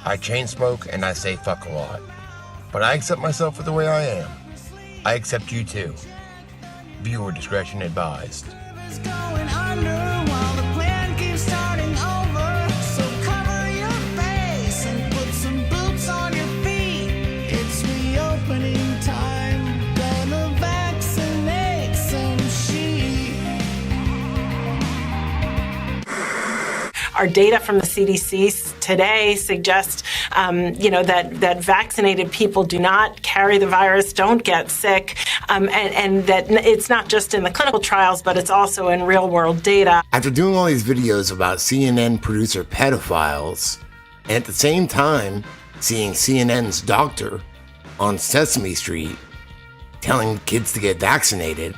I chain smoke and I say fuck a lot. But I accept myself for the way I am. I accept you too. Viewer discretion advised. Our data from the CDC today suggests, that vaccinated people do not carry the virus, don't get sick, and that it's not just in the clinical trials, but it's also in real-world data. After doing all these videos about CNN producer pedophiles, and at the same time seeing CNN's doctor on Sesame Street telling kids to get vaccinated,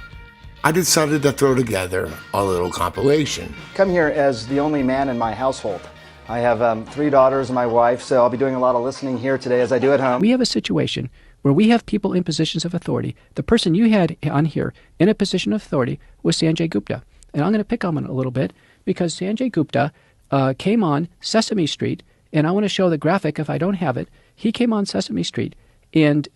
I decided to throw together a little compilation. Come here as the only man in my household. I have 3 daughters and my wife, so I'll be doing a lot of listening here today as I do at home. We have a situation where we have people in positions of authority. The person you had on here in a position of authority was Sanjay Gupta. And I'm going to pick on him a little bit because Sanjay Gupta came on Sesame Street, and I want to show the graphic if I don't have it. He came on Sesame Street, and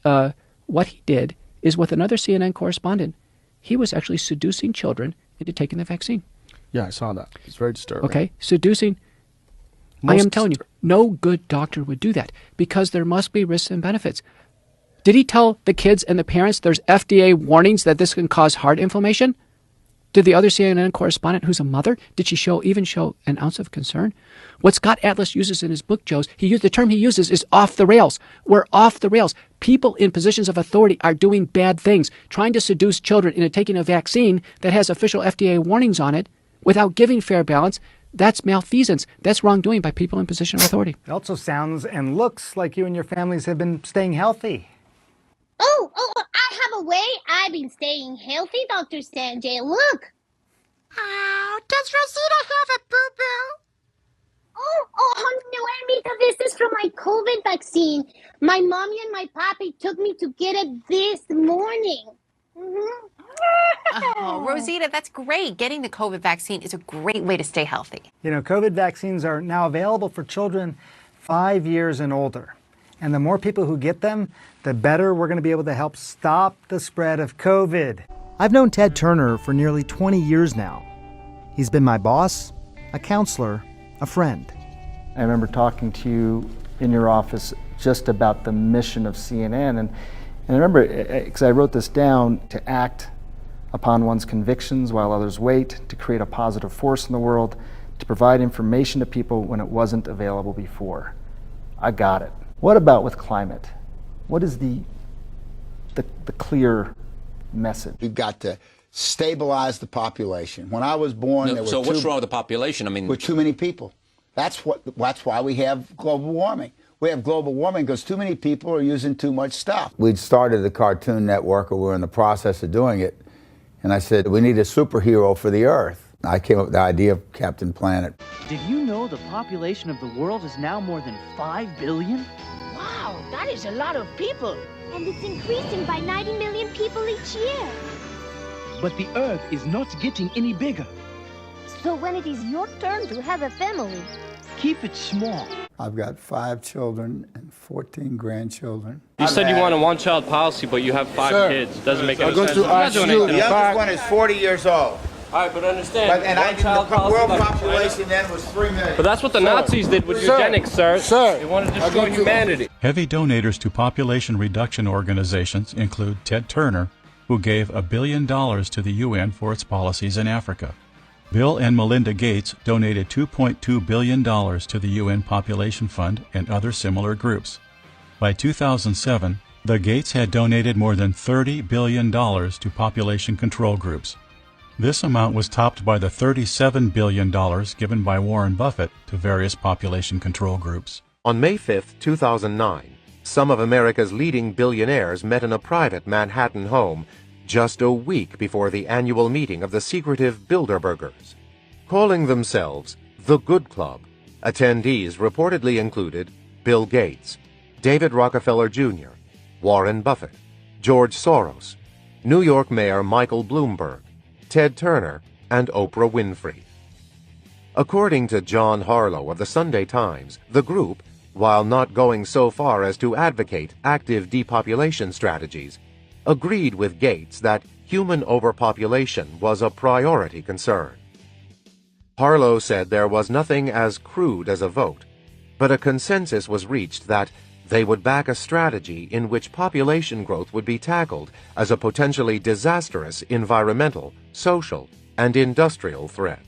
what he did is with another CNN correspondent, he was actually seducing children into taking the vaccine. Yeah, I saw that. It's very disturbing. Okay, seducing. I am telling you, no good doctor would do that because there must be risks and benefits. Did he tell the kids and the parents there's FDA warnings that this can cause heart inflammation? Did the other CNN correspondent, who's a mother, did she even show an ounce of concern? What Scott Atlas uses in his book, Joe's, the term he uses is off the rails. We're off the rails. People in positions of authority are doing bad things, trying to seduce children into taking a vaccine that has official FDA warnings on it without giving fair balance. That's malfeasance. That's wrongdoing by people in position of authority. It also sounds and looks like you and your families have been staying healthy. Oh, I have a way I've been staying healthy, Dr. Sanjay. Look. Oh, does Rosita have a boo-boo? No, Amita, this is from my COVID vaccine. My mommy and my papi took me to get it this morning. Oh, Rosita, that's great. Getting the COVID vaccine is a great way to stay healthy. You know, COVID vaccines are now available for children 5 years and older. And the more people who get them, the better we're going to be able to help stop the spread of COVID. I've known Ted Turner for nearly 20 years now. He's been my boss, a counselor, a friend. I remember talking to you in your office just about the mission of CNN. And I remember, because I wrote this down, to act upon one's convictions while others wait, to create a positive force in the world, to provide information to people when it wasn't available before. I got it. What about with climate? What is the clear message? We've got to stabilize the population. When I was born, there were what's wrong with the population? I mean, with too many people. That's why we have global warming. We have global warming because too many people are using too much stuff. We'd started the Cartoon Network, or we're in the process of doing it, and I said, we need a superhero for the Earth. I came up with the idea of Captain Planet. Did you know the population of the world is now more than 5 billion? Wow, that is a lot of people. And it's increasing by 90 million people each year. But the Earth is not getting any bigger. So when it is your turn to have a family, keep it small. I've got 5 children and 14 grandchildren. You said you want a one-child policy, but you have 5 kids. Doesn't make any sense. The youngest one is 40 years old. All right, but understand. The world population then was 3 million. But that's what the Nazis did with eugenics, sir. They wanted to destroy humanity. Heavy donators to population reduction organizations include Ted Turner, who gave $1 billion to the UN for its policies in Africa. Bill and Melinda Gates donated $2.2 billion to the UN Population Fund and other similar groups. By 2007, the Gates had donated more than $30 billion to population control groups. This amount was topped by the $37 billion given by Warren Buffett to various population control groups. On May 5, 2009, some of America's leading billionaires met in a private Manhattan home just a week before the annual meeting of the secretive Bilderbergers. Calling themselves the Good Club, attendees reportedly included Bill Gates, David Rockefeller Jr., Warren Buffett, George Soros, New York Mayor Michael Bloomberg, Ted Turner, and Oprah Winfrey. According to John Harlow of the Sunday Times, the group, while not going so far as to advocate active depopulation strategies, agreed with Gates that human overpopulation was a priority concern. Harlow said there was nothing as crude as a vote, but a consensus was reached that they would back a strategy in which population growth would be tackled as a potentially disastrous environmental, social, and industrial threat.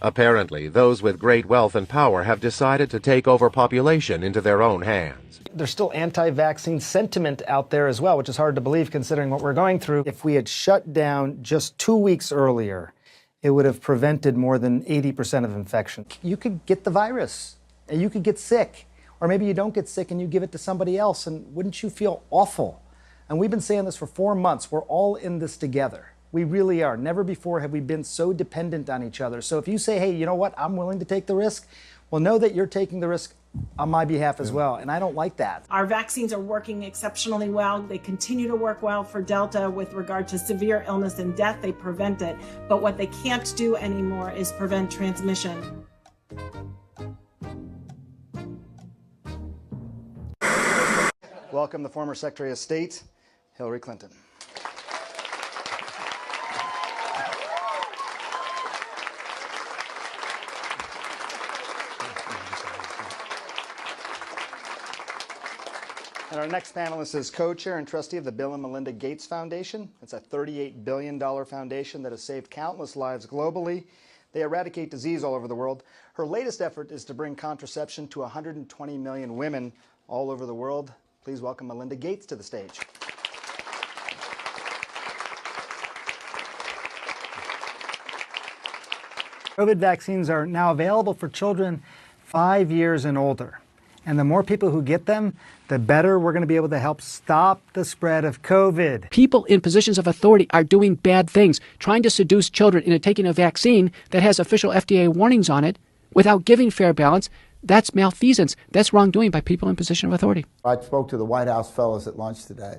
Apparently, those with great wealth and power have decided to take overpopulation into their own hands. There's still anti-vaccine sentiment out there as well, which is hard to believe considering what we're going through. If we had shut down just 2 weeks earlier, it would have prevented more than 80% of infection. You could get the virus, and you could get sick, or maybe you don't get sick and you give it to somebody else, and wouldn't you feel awful? And we've been saying this for 4 months. We're all in this together. We really are. Never before have we been so dependent on each other. So if you say, hey, you know what, I'm willing to take the risk, well, know that you're taking the risk on my behalf as well, and I don't like that. Our vaccines are working exceptionally well. They continue to work well for Delta with regard to severe illness and death. They prevent it. But what they can't do anymore is prevent transmission. Welcome the former Secretary of State, Hillary Clinton. And our next panelist is co-chair and trustee of the Bill and Melinda Gates Foundation. It's a $38 billion foundation that has saved countless lives globally. They eradicate disease all over the world. Her latest effort is to bring contraception to 120 million women all over the world. Please welcome Melinda Gates to the stage. COVID vaccines are now available for children 5 years and older. And the more people who get them, the better we're going to be able to help stop the spread of COVID. People in positions of authority are doing bad things, trying to seduce children into taking a vaccine that has official FDA warnings on it without giving fair balance. That's malfeasance. That's wrongdoing by people in position of authority. I spoke to the White House fellows at lunch today,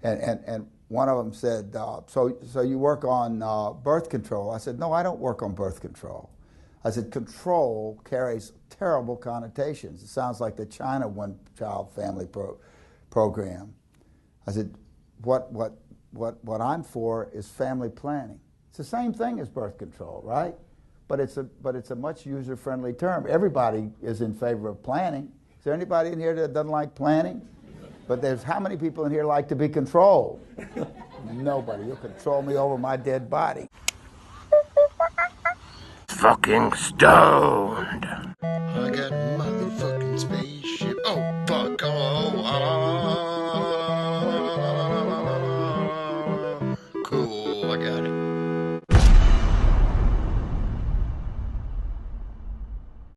and one of them said, so you work on birth control? I said, no, I don't work on birth control. I said, control carries terrible connotations. It sounds like the China one-child family program. I said, what I'm for is family planning. It's the same thing as birth control, right? But it's a much user-friendly term. Everybody is in favor of planning. Is there anybody in here that doesn't like planning? But there's how many people in here like to be controlled? Nobody. You'll control me over my dead body. Fucking stoned. I got a motherfucking spaceship. Oh, fuck. Oh, cool. I got it.